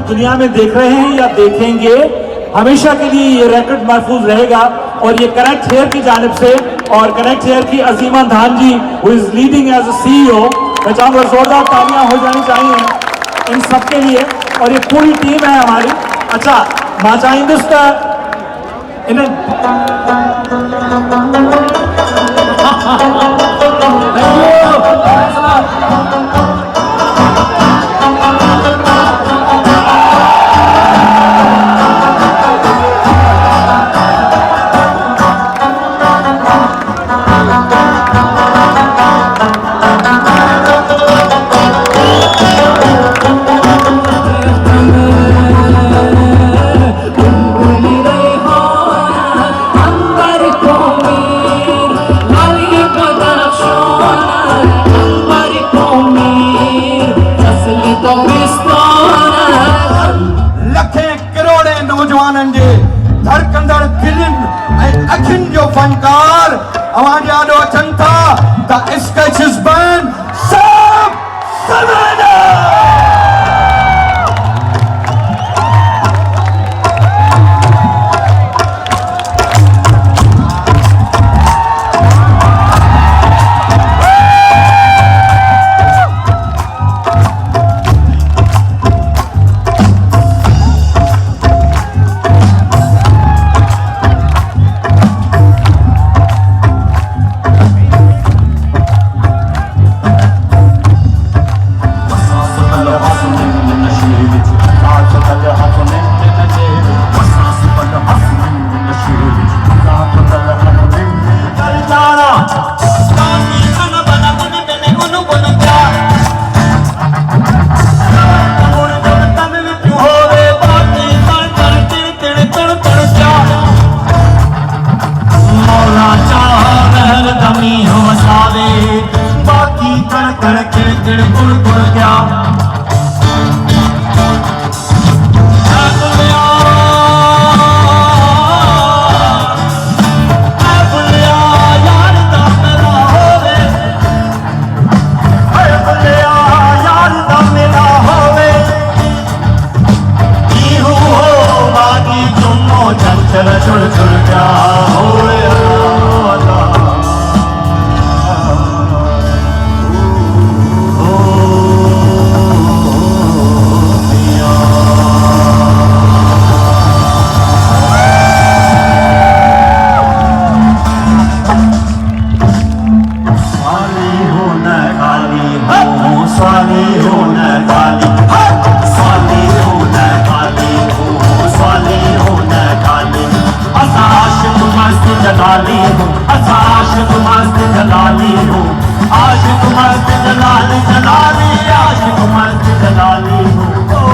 दुनिया में देख रहे हैं या देखेंगे, हमेशा के लिए ये रिकॉर्ड महफूज रहेगा। और ये कनेक्ट हेयर की जानिब से और कनेक्ट हेयर की Azima Dhan ji who is leading as a CEO, मैं चाहूंगा जोरदार तालियां हो जानी चाहिए इन सब के लिए। और ये पूरी टीम है हमारी। अच्छा माचा हिंदुस्तान धड़कंदड़ फिल्म अखिन जो फनकार अवां ॾाढो अचनि था त स्केचिस बैंड सब सवेरा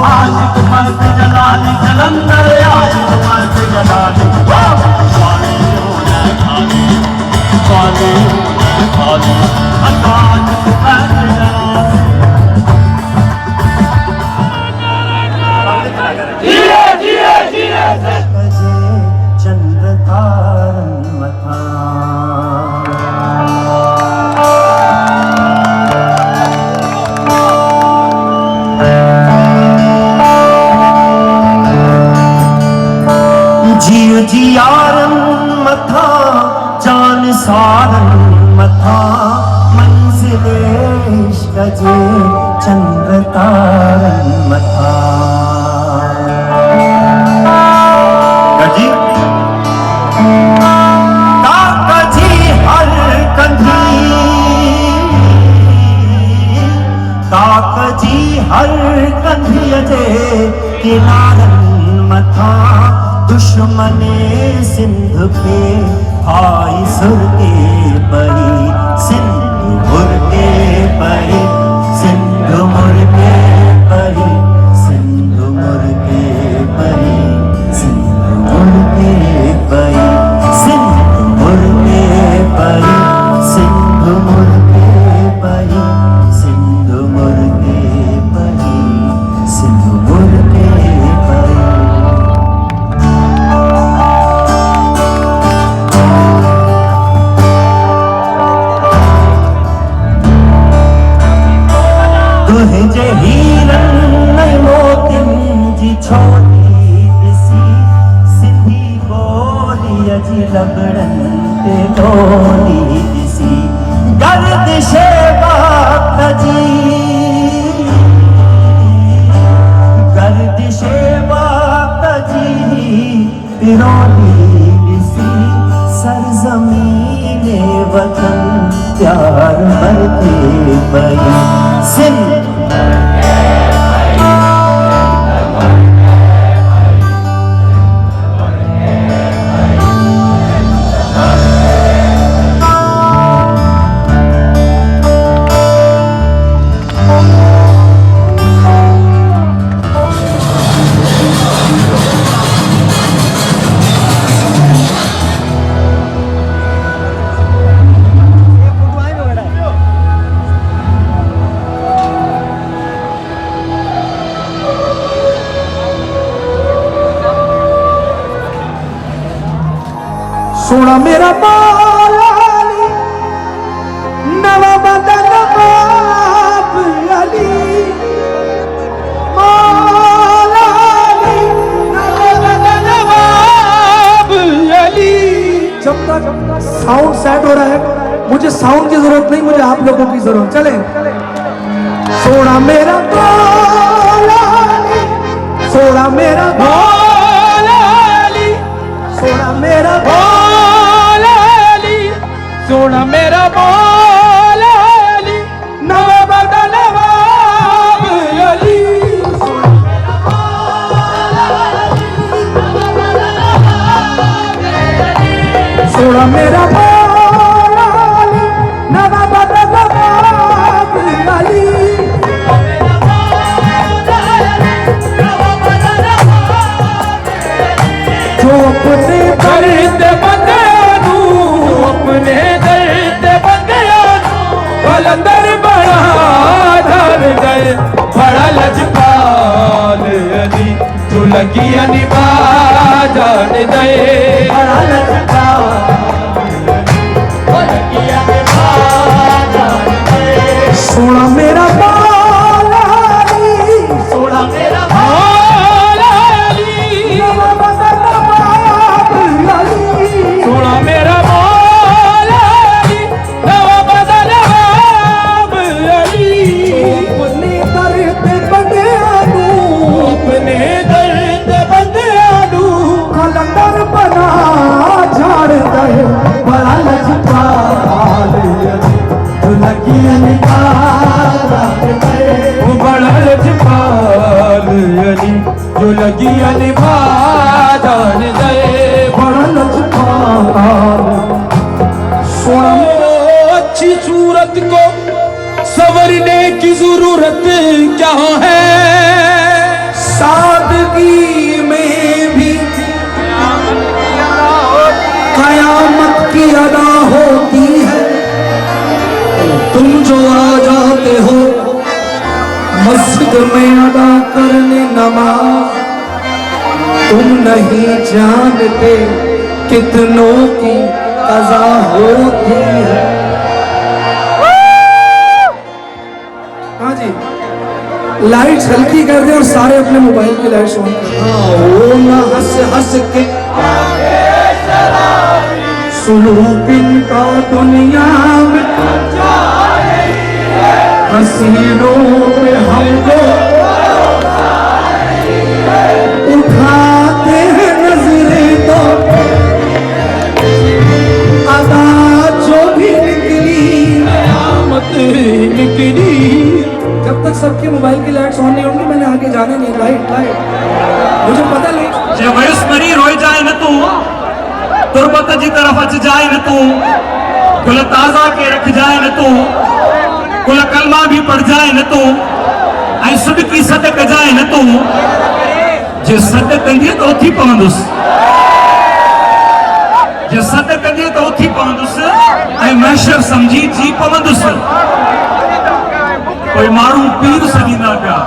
आशिक मस्त जलाली जलंधर आशिक मस्त जलाली खाली अकाज चंद्र तारन मथा जियो जियारन मथा जान सारन मथा मंजिले इश्क जे चंद्र तारन मथा जी हर कंधी जे किनारन मथा दुश्मने सिंध पे आई सुर के पही सिंध मुर के पही सिंध मुर के पही सिंध मुर के पही सिंध मुर के पही सिंध मुर के पही सिंध मुर के पही सिंध मुर के पही सिंध मुर के पही तुझे हीरन नहीं मोतिन जी छोटी दिसी सिंधी बोली अजी लबड़न ते डोली दिसी गर्दिशे बात जी गर्दिशे बात जी पिरोली दिसी सरजमीने वतन प्यार भर के पई सिंध सोना मेरा मौलाली नवा बदन बाप अली मौलाली नवा बदन बाप अली। जब तक साउंड सेट हो रहा है मुझे साउंड की जरूरत नहीं, मुझे आप लोगों की जरूरत। चले सोना मेरा मौलाली सोना मेरा मौलाली सोना मेरा सोना मेरा मौला अली नवा बदन नवाब अली सोना मेरा मौला अली नवा बदन नवाब अली जो अपने दर्द बंदे अपने दर्द बंदिया कलंदर बड़ा धर गए बड़ा लजपाल अली तू लगी अनिभा जान दे बड़ा लजपाल लगी अनिभा जान दे सोना मेरा मौला अली सोना मेरा मौला अली नवा बदन नवाब अली सोना मेरा बड़ा लजपाल अली जो लगी अनिभा जान दे बड़ा लजपाल। अच्छी सूरत को संवरने की जरूरत क्या है सादगी में भी कयामत की अदा होती है जो आ जाते हो मस्जिद में अदा करने नमाज, तुम नहीं जानते कितनों की कज़ा होती है। हाँ जी, लाइट्स हल्की कर दे और सारे अपने मोबाइल की लाइट्स ऑन कर। हाँ, वो ना हंस हंस के सुलूक इनका दुनिया में हसीनों पे हमको उठाते हैं नजरें तो अदा जो भी निकली निकली। जब तक सबके मोबाइल की लाइट्स ऑन नहीं होंगी मैंने आगे जाना नहीं। लाइट लाइट मुझे पता नहीं। जे वयस मरी रोई जाए न तू, तुरबत जी तरफ अच जाए न तू, कुल ताज़ा के रख जाए न तू, कुल कलमा भी पढ़ जाए न तू, ऐं सुडकी सद कजाए न तू। जे सद कंदी तो उथी पवंदुसि, जे सद कंदी तो उथी पवंदुसि ऐं महशर समझी जी पवंदुसि। कोई माण्हू पीर सॾींदा पिया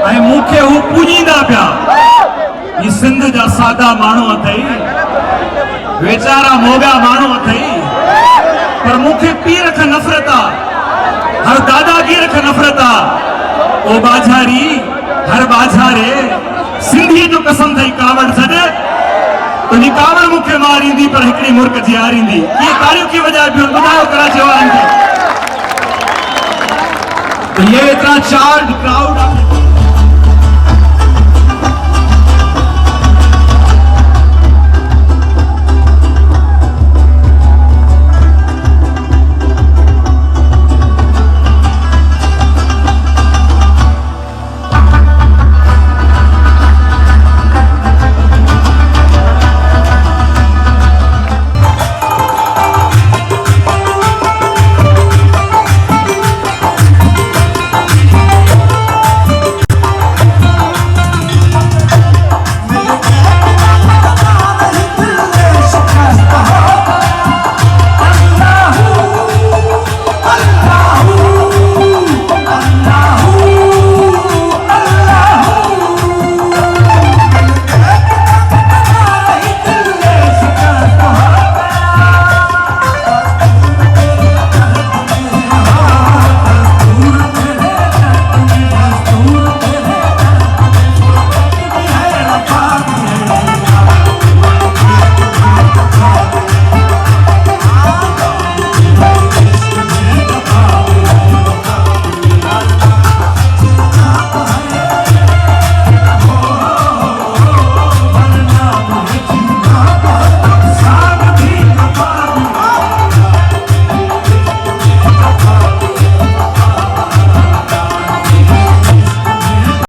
ऐं मूंखे हू पूॼींदा पिया। ही सिंध जा सादा माण्हू अथई, वेचारा मोगा माण्हू अथई, पर मूंखे पीर खां नफ़रत आहे, हर दादागीर खां नफ़रत आहे। ओ बाझारी हर बाझारे सिंधी जो कसम थई कावड़ छॾ, तुंहिंजी कावड़ मूंखे मारींदी पर हिकिड़ी मुर्क जी हारींदी। कीअं तारियूं की वॼाए पियो ॿुधायो कराची वारनि खे। तो ये इतना चार्ज क्राउड